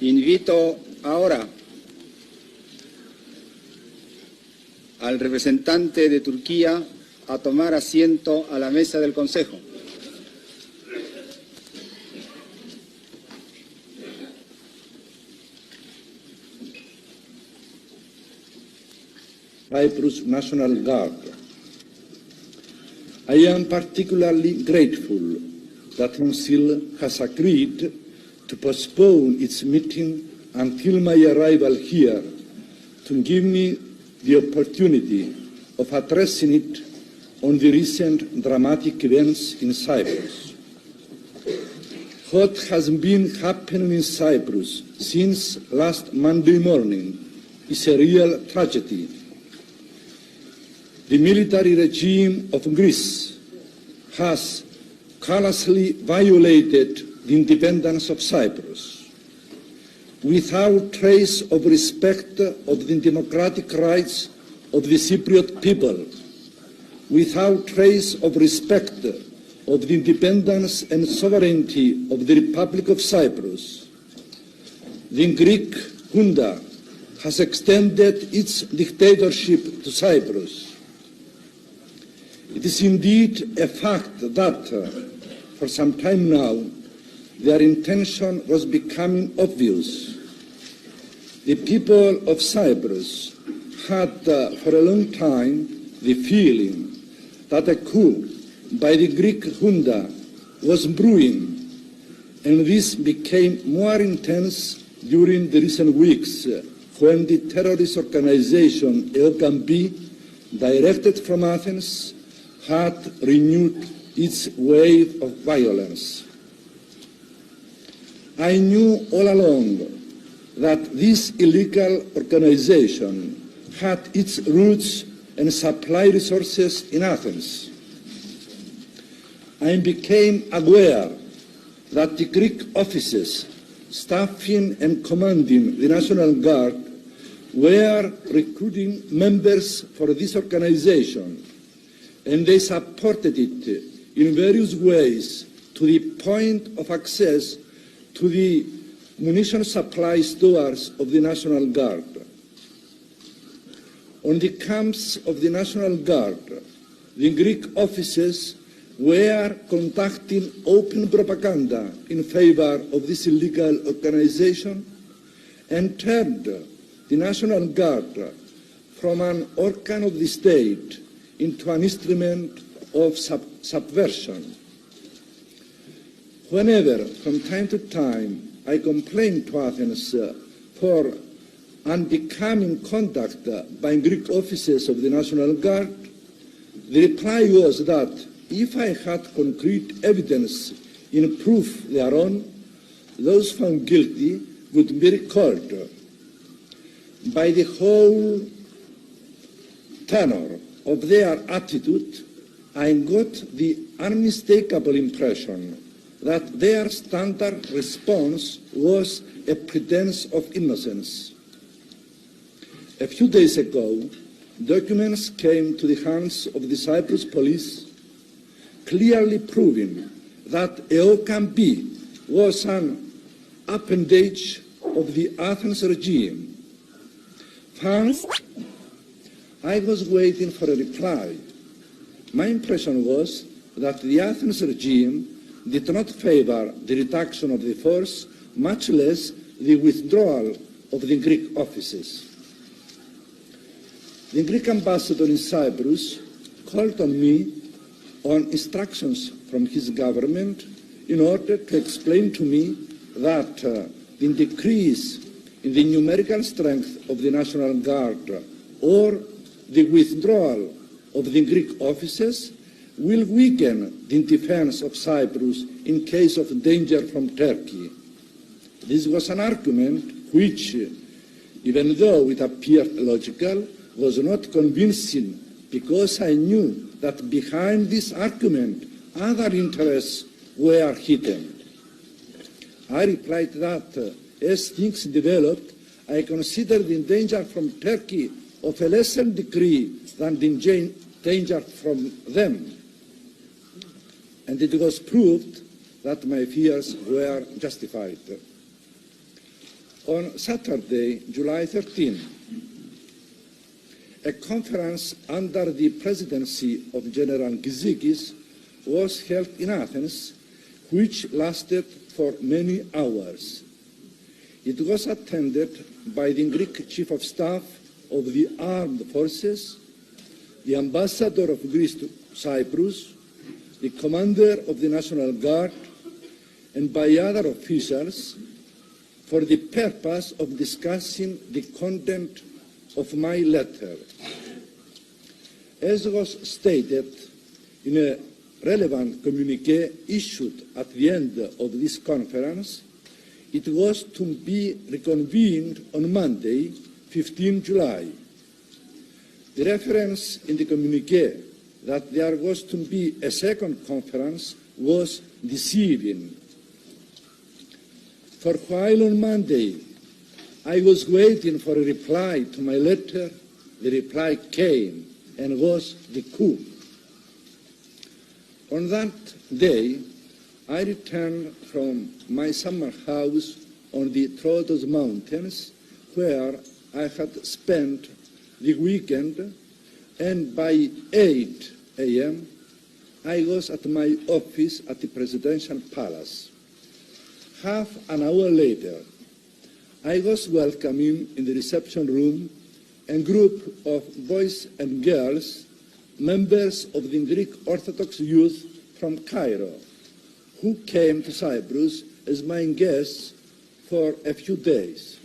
Invito ahora al representante de Turquía a tomar asiento a la mesa del Consejo. Cyprus National Guard. I am particularly grateful that Council has agreed to postpone its meeting until my arrival here to give me the opportunity of addressing it on the recent dramatic events in Cyprus. What has been happening in Cyprus since last Monday morning is a real tragedy. The military regime of Greece has callously violated the independence of Cyprus, without trace of respect of the democratic rights of the Cypriot people, without trace of respect of the independence and sovereignty of the Republic of Cyprus. The Greek junta has extended its dictatorship to Cyprus. It is indeed a fact that, for some time now, their intention was becoming obvious. The people of Cyprus had for a long time the feeling that a coup by the Greek junta was brewing, and this became more intense during the recent weeks when the terrorist organization AOKB, directed from Athens, had renewed its wave of violence. I knew all along that this illegal organization had its roots and supply resources in Athens. I became aware that the Greek officers staffing and commanding the National Guard were recruiting members for this organization, and they supported it in various ways to the point of access to the munition supply stores of the National Guard. On the camps of the National Guard, the Greek officers were conducting open propaganda in favor of this illegal organization and turned the National Guard from an organ of the state into an instrument of subversion. Whenever, from time to time, I complained to Athens for unbecoming conduct by Greek officers of the National Guard, the reply was that if I had concrete evidence in proof thereon, those found guilty would be recalled. By the whole tenor of their attitude, I got the unmistakable impression that their standard response was a pretense of innocence. A few days ago, documents came to the hands of the Cyprus police clearly proving that AOKB was an appendage of the Athens regime. First, I was waiting for a reply. My impression was that the Athens regime did not favor the reduction of the force, much less the withdrawal of the Greek officers. The Greek ambassador in Cyprus called on me on instructions from his government in order to explain to me that the decrease in the numerical strength of the National Guard or the withdrawal of the Greek officers will weaken the defense of Cyprus in case of danger from Turkey. This was an argument which, even though it appeared logical, was not convincing, because I knew that behind this argument other interests were hidden. I replied that as things developed, I considered the danger from Turkey of a lesser degree than the danger from them. And it was proved that my fears were justified. On Saturday, July 13, a conference under the presidency of General Gizikis was held in Athens, which lasted for many hours. It was attended by the Greek Chief of Staff of the Armed Forces, the Ambassador of Greece to Cyprus, the Commander of the National Guard, and by other officials for the purpose of discussing the content of my letter. As was stated in a relevant communiqué issued at the end of this conference, it was to be reconvened on Monday, 15 July. The reference in the communiqué that there was to be a second conference was deceiving. For while on Monday I was waiting for a reply to my letter, the reply came and was the coup. On that day, I returned from my summer house on the Troodos Mountains, where I had spent the weekend, and by 8 a.m. I was at my office at the Presidential Palace. Half an hour later, I was welcoming in the reception room a group of boys and girls, members of the Greek Orthodox youth from Cairo, who came to Cyprus as my guests for a few days.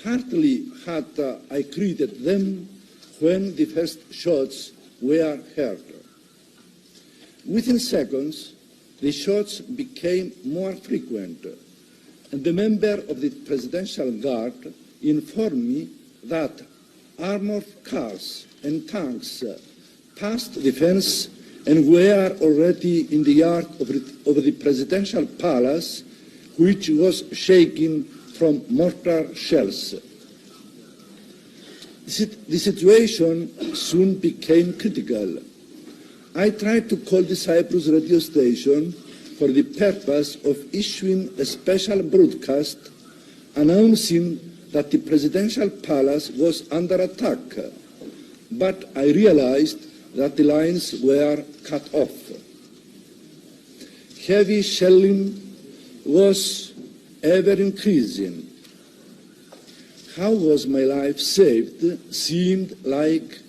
Hardly had I greeted them when the first shots were heard. Within seconds, the shots became more frequent, and the member of the Presidential Guard informed me that armored cars and tanks passed the fence and were already in the yard of the Presidential Palace, which was shaking from mortar shells. The situation soon became critical. I tried to call the Cyprus radio station for the purpose of issuing a special broadcast announcing that the Presidential Palace was under attack, but I realized that the lines were cut off. Heavy shelling was ever increasing. How was my life saved seemed like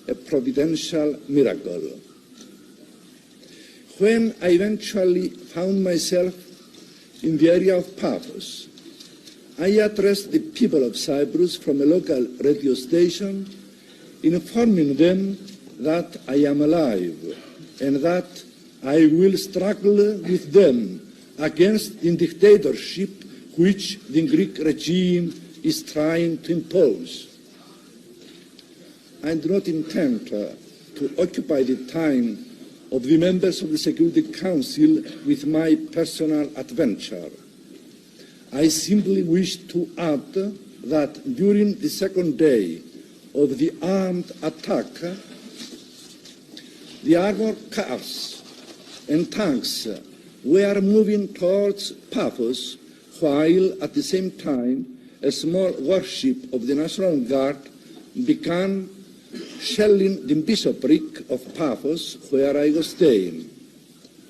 a providential miracle. When I eventually found myself in the area of Paphos, I addressed the people of Cyprus from a local radio station, informing them that I am alive and that I will struggle with them against the dictatorship which the Greek regime is trying to impose. I do not intend to occupy the time of the members of the Security Council with my personal adventure. I simply wish to add that during the second day of the armed attack, the armored cars and tanks were moving towards Paphos, while at the same time a small warship of the National Guard began shelling the bishopric of Paphos, where I was staying.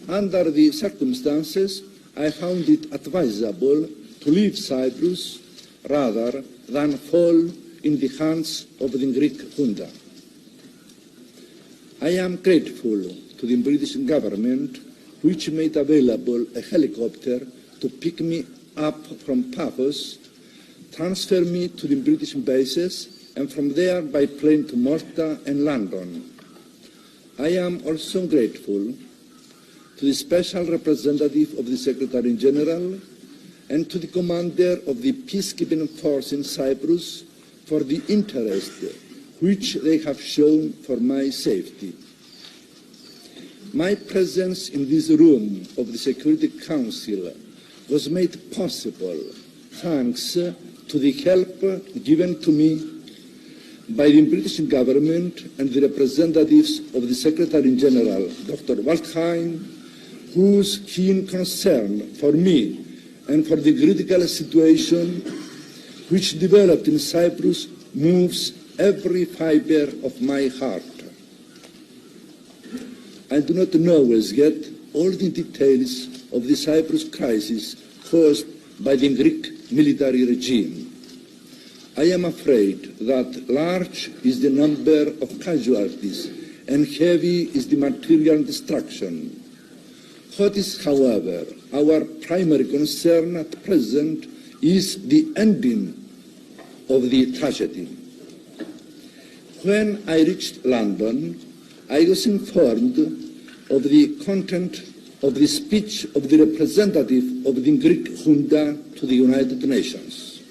Under the circumstances, I found it advisable to leave Cyprus rather than fall in the hands of the Greek junta. I am grateful to the British government, which made available a helicopter to pick me up from Paphos, transfer me to the British bases, and from there by plane to Malta and London. I am also grateful to the Special Representative of the Secretary General and to the Commander of the Peacekeeping Force in Cyprus for the interest which they have shown for my safety. My presence in this room of the Security Council was made possible thanks to the help given to me by the British government and the representatives of the Secretary General, Dr. Waldheim, whose keen concern for me and for the critical situation which developed in Cyprus moves every fiber of my heart. I do not know as yet all the details of the Cyprus crisis caused by the Greek military regime. I am afraid that large is the number of casualties and heavy is the material destruction. What is, however, our primary concern at present is the ending of the tragedy. When I reached London, I was informed of the content of the speech of the representative of the Greek junta to the United Nations.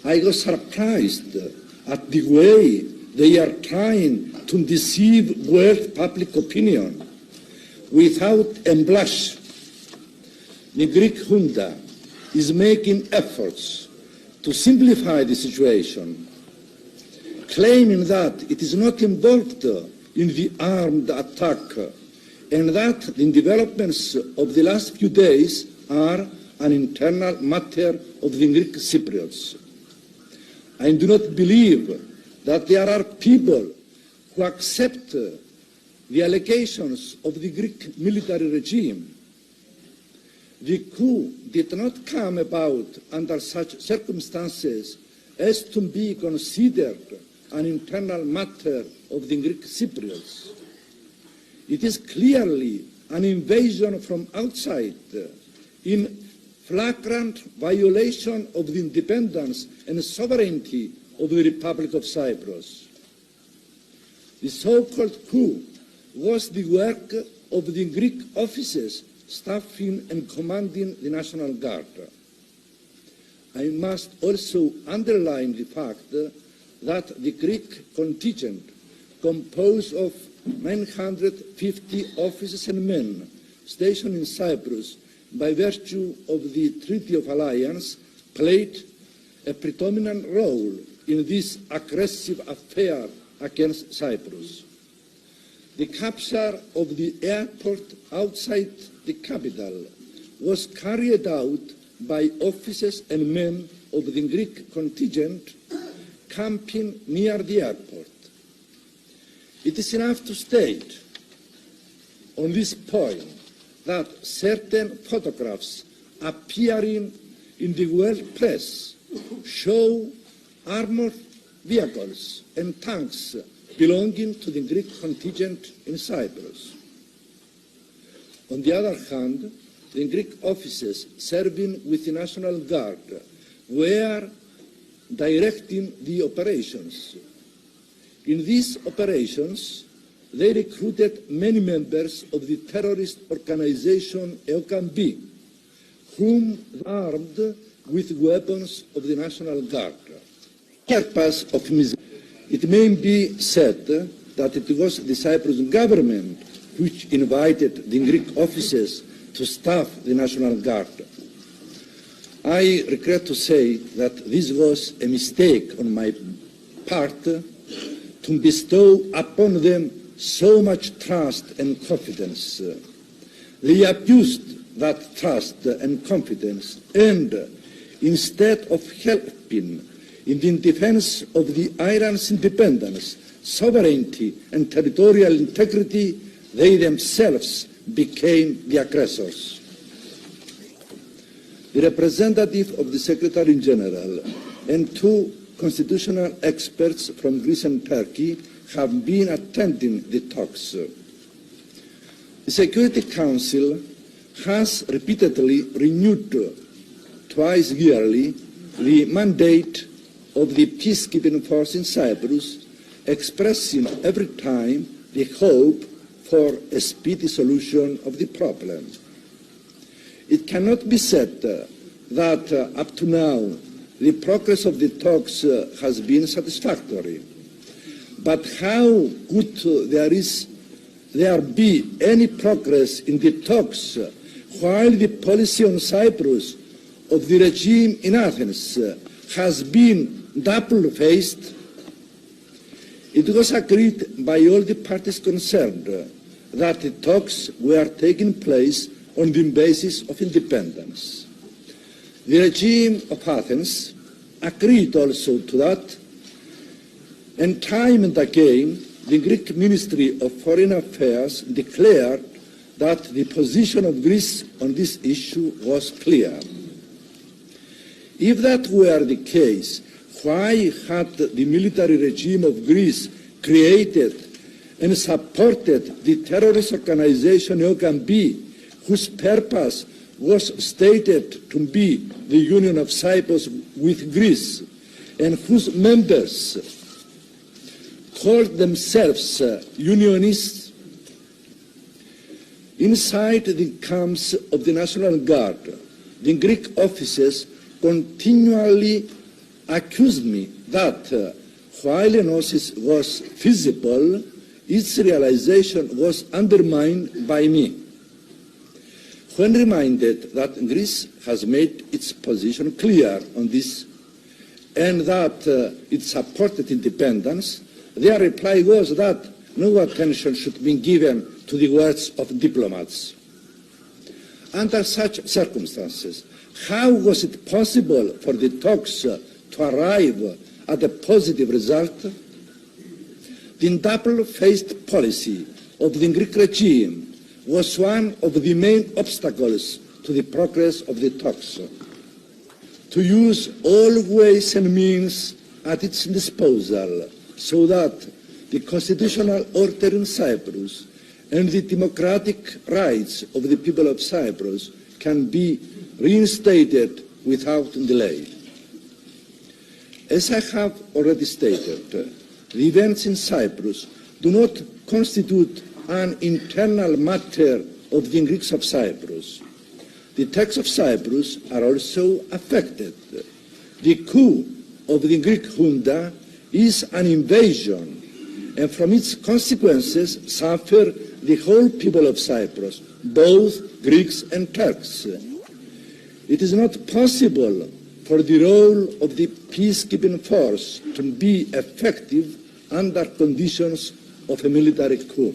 I was surprised at the way they are trying to deceive world public opinion. Without a blush, the Greek junta is making efforts to simplify the situation, claiming that it is not involved in the armed attack and that the developments of the last few days are an internal matter of the Greek Cypriots. I do not believe that there are people who accept the allegations of the Greek military regime. The coup did not come about under such circumstances as to be considered an internal matter of the Greek Cypriots. It is clearly an invasion from outside in flagrant violation of the independence and sovereignty of the Republic of Cyprus. The so-called coup was the work of the Greek officers staffing and commanding the National Guard. I must also underline the fact that the Greek contingent, composed of 950 officers and men stationed in Cyprus by virtue of the Treaty of Alliance, played a predominant role in this aggressive affair against Cyprus. The capture of the airport outside the capital was carried out by officers and men of the Greek contingent camping near the airport. It is enough to state on this point that certain photographs appearing in the world press show armored vehicles and tanks belonging to the Greek contingent in Cyprus. On the other hand, the Greek officers serving with the National Guard were directing the operations. In these operations, they recruited many members of the terrorist organization EOKAMB, whom armed with weapons of the National Guard. It may be said that it was the Cyprus government which invited the Greek officers to staff the National Guard. I regret to say that this was a mistake on my part to bestow upon them so much trust and confidence. They abused that trust and confidence, and instead of helping in the defense of the island's independence, sovereignty and territorial integrity, they themselves became the aggressors. The representative of the Secretary General and two constitutional experts from Greece and Turkey have been attending the talks. The Security Council has repeatedly renewed twice yearly the mandate of the peacekeeping force in Cyprus, expressing every time the hope for a speedy solution of the problem. It cannot be said that up to now the progress of the talks has been satisfactory. But how could there be any progress in the talks while the policy on Cyprus of the regime in Athens has been double-faced? It was agreed by all the parties concerned that the talks were taking place on the basis of independence. The regime of Athens agreed also to that, and time and again the Greek Ministry of Foreign Affairs declared that the position of Greece on this issue was clear. If that were the case, why had the military regime of Greece created and supported the terrorist organization EOKAMB, whose purpose was stated to be the union of Cyprus with Greece, and whose members called themselves unionists? Inside the camps of the National Guard, the Greek officers continually accused me that while enosis was feasible, its realization was undermined by me. When reminded that Greece has made its position clear on this and that it supported independence, their reply was that no attention should be given to the words of diplomats. Under such circumstances, how was it possible for the talks to arrive at a positive result? The double-faced policy of the Greek regime was one of the main obstacles to the progress of the talks. To use all ways and means at its disposal so that the constitutional order in Cyprus and the democratic rights of the people of Cyprus can be reinstated without delay. As I have already stated, the events in Cyprus do not constitute an internal matter of the Greeks of Cyprus. The Turks of Cyprus are also affected. The coup of the Greek junta is an invasion, and from its consequences suffer the whole people of Cyprus, both Greeks and Turks. It is not possible for the role of the peacekeeping force to be effective under conditions of a military coup.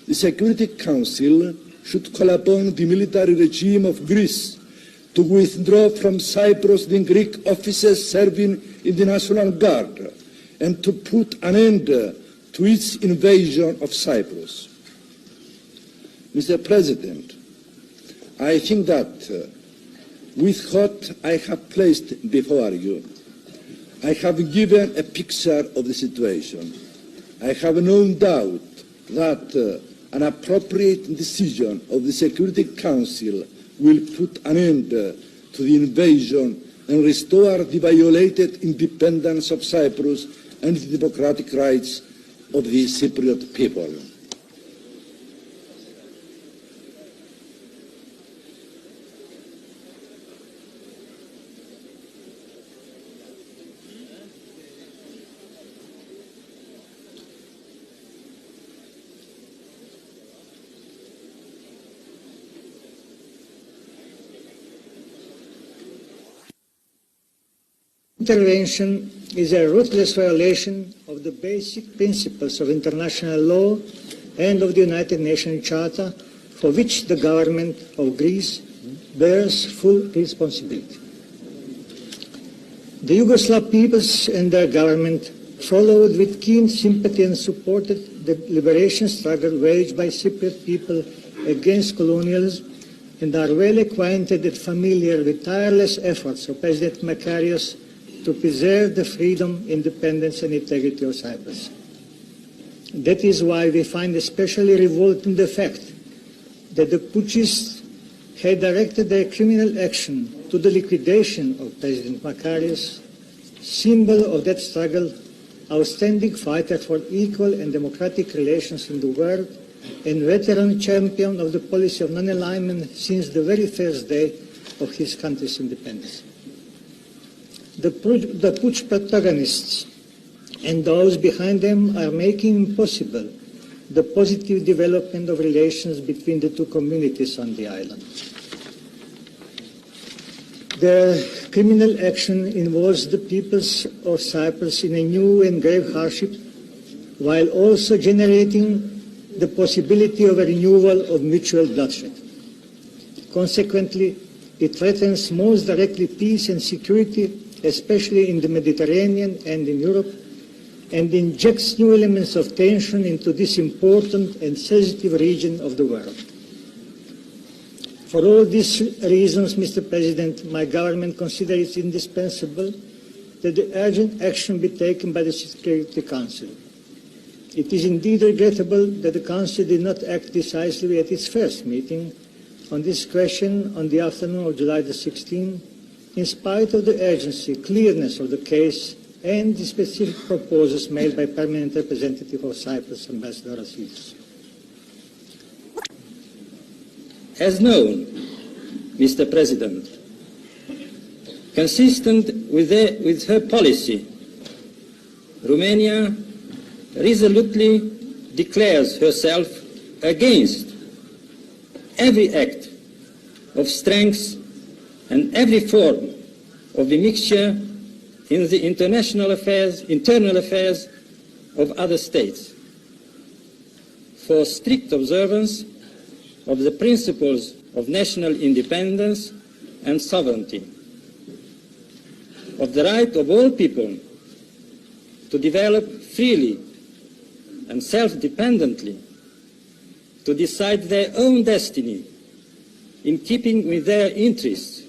The Security Council should call upon the military regime of Greece to withdraw from Cyprus the Greek officers serving in the National Guard and to put an end to its invasion of Cyprus. Mr. President, I think that with what I have placed before you, I have given a picture of the situation. I have no doubt that an appropriate decision of the Security Council will put an end to the invasion and restore the violated independence of Cyprus and the democratic rights of the Cypriot people. Intervention is a ruthless violation of the basic principles of international law and of the United Nations Charter, for which the government of Greece bears full responsibility. The Yugoslav peoples and their government followed with keen sympathy and supported the liberation struggle waged by Cypriot people against colonialism and are well acquainted and familiar with tireless efforts of President Makarios to preserve the freedom, independence and integrity of Cyprus. That is why we find especially revolting the fact that the putschists had directed their criminal action to the liquidation of President Makarios, symbol of that struggle, outstanding fighter for equal and democratic relations in the world, and veteran champion of the policy of non-alignment since the very first day of his country's independence. The putsch protagonists and those behind them are making impossible the positive development of relations between the two communities on the island. Their criminal action involves the peoples of Cyprus in a new and grave hardship, while also generating the possibility of a renewal of mutual bloodshed. Consequently, It threatens most directly peace and security, especially in the Mediterranean and in Europe, and injects new elements of tension into this important and sensitive region of the world. For all these reasons, Mr. President, my government considers it indispensable that the urgent action be taken by the Security Council. It is indeed regrettable that the Council did not act decisively at its first meeting on this question on the afternoon of July the 16th, in spite of the urgency, clearness of the case, and the specific proposals made by Permanent Representative of Cyprus, Ambassador Asidis. As known, Mr. President, consistent with her policy, Romania resolutely declares herself against every act of strength and every form of immixture in the internal affairs of other states, for strict observance of the principles of national independence and sovereignty, of the right of all people to develop freely and self-dependently, to decide their own destiny in keeping with their interests,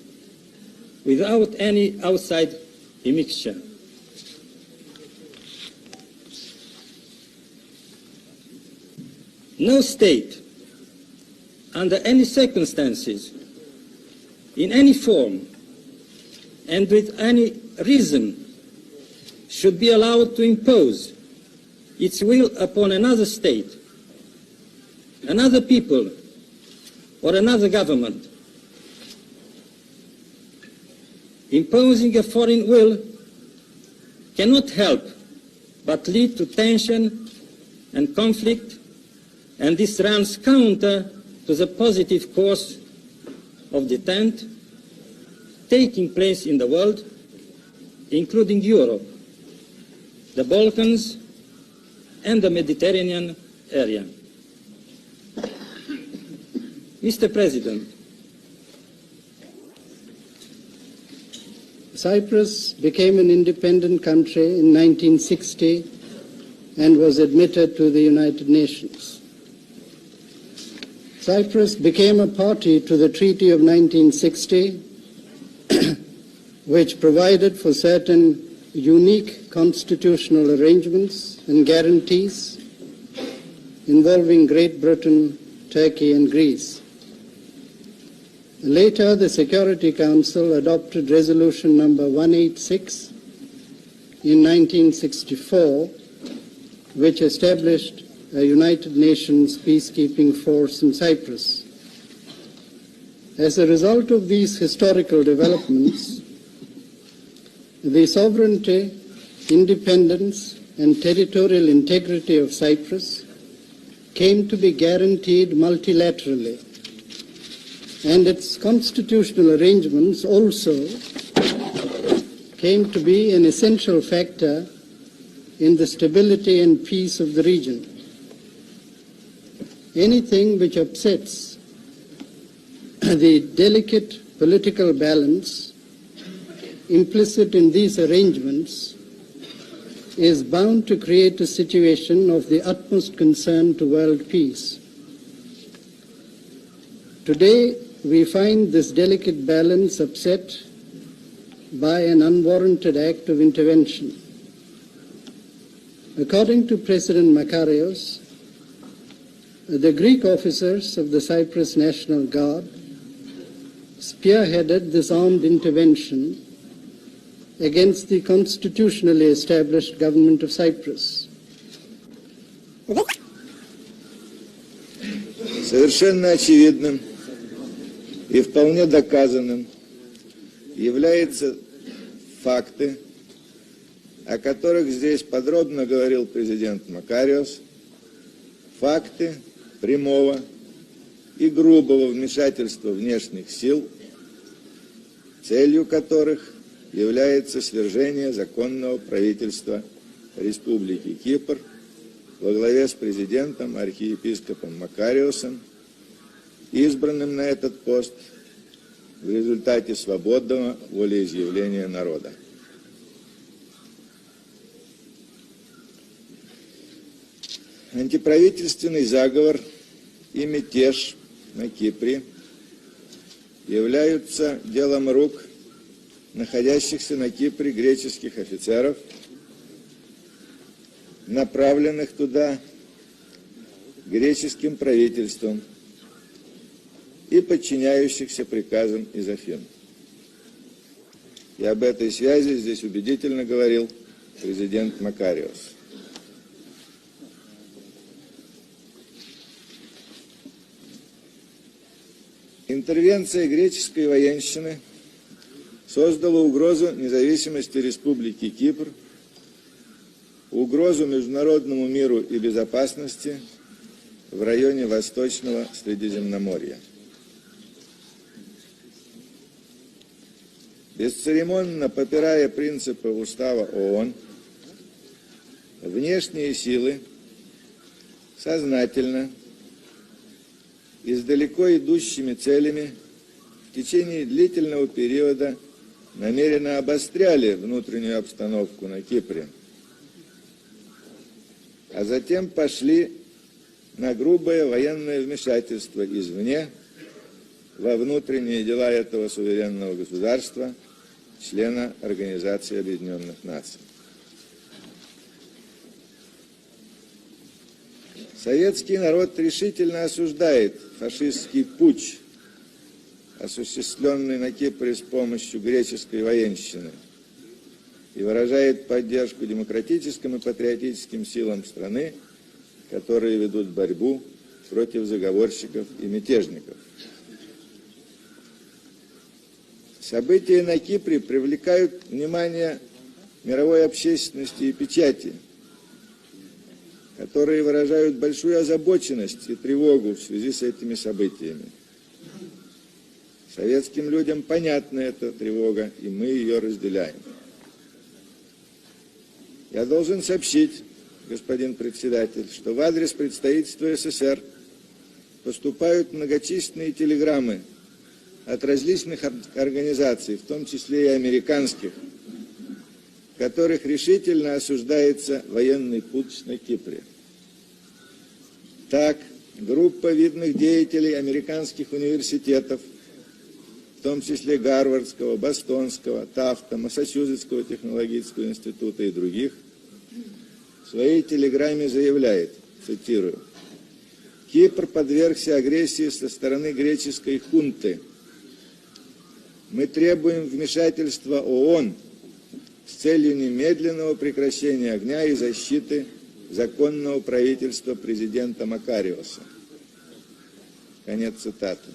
without any outside immixture. No state, under any circumstances, in any form, and with any reason, should be allowed to impose its will upon another state, another people, or another government. Imposing a foreign will cannot help but lead to tension and conflict, and this runs counter to the positive course of detente taking place in the world, including Europe, the Balkans, and the Mediterranean area. Mr. President, Cyprus became an independent country in 1960 and was admitted to the United Nations. Cyprus became a party to the Treaty of 1960, which provided for certain unique constitutional arrangements and guarantees involving Great Britain, Turkey, and Greece. Later, the Security Council adopted Resolution number 186 in 1964, which established a United Nations peacekeeping force in Cyprus. As a result of these historical developments, the sovereignty, independence, and territorial integrity of Cyprus came to be guaranteed multilaterally, and its constitutional arrangements also came to be an essential factor in the stability and peace of the region. Anything which upsets the delicate political balance implicit in these arrangements is bound to create a situation of the utmost concern to world peace. Today, we find this delicate balance upset by an unwarranted act of intervention. According to President Makarios, the Greek officers of the Cyprus National Guard spearheaded this armed intervention against the constitutionally established government of Cyprus. Совершенно очевидным и вполне доказанным являются факты, о которых здесь подробно говорил президент Макариос, факты прямого и грубого вмешательства внешних сил, целью которых является свержение законного правительства Республики Кипр во главе с президентом архиепископом Макариосом, избранным на этот пост в результате свободного волеизъявления народа. Антиправительственный заговор и мятеж на Кипре являются делом рук находящихся на Кипре греческих офицеров, направленных туда греческим правительством и подчиняющихся приказам из Афин. И об этой связи здесь убедительно говорил президент Макариос. Интервенция греческой военщины создала угрозу независимости Республики Кипр, угрозу международному миру и безопасности в районе Восточного Средиземноморья. Бесцеремонно попирая принципы Устава ООН, внешние силы сознательно и с далеко идущими целями в течение длительного периода намеренно обостряли внутреннюю обстановку на Кипре, а затем пошли на грубое военное вмешательство извне во внутренние дела этого суверенного государства, члена Организации Объединенных Наций. Советский народ решительно осуждает фашистский путч, осуществленный на Кипре с помощью греческой военщины, и выражает поддержку демократическим и патриотическим силам страны, которые ведут борьбу против заговорщиков и мятежников. События на Кипре привлекают внимание мировой общественности и печати, которые выражают большую озабоченность и тревогу в связи с этими событиями. Советским людям понятна эта тревога, и мы ее разделяем. Я должен сообщить, господин председатель, что в адрес представительства СССР поступают многочисленные телеграммы от различных организаций, в том числе и американских, в которых решительно осуждается военный путч на Кипре. Так, группа видных деятелей американских университетов, в том числе Гарвардского, Бостонского, Тафта, Массачусетского технологического института и других, в своей телеграмме заявляет, цитирую: «Кипр подвергся агрессии со стороны греческой хунты. Мы требуем вмешательства ООН с целью немедленного прекращения огня и защиты законного правительства президента Макариоса». Конец цитаты.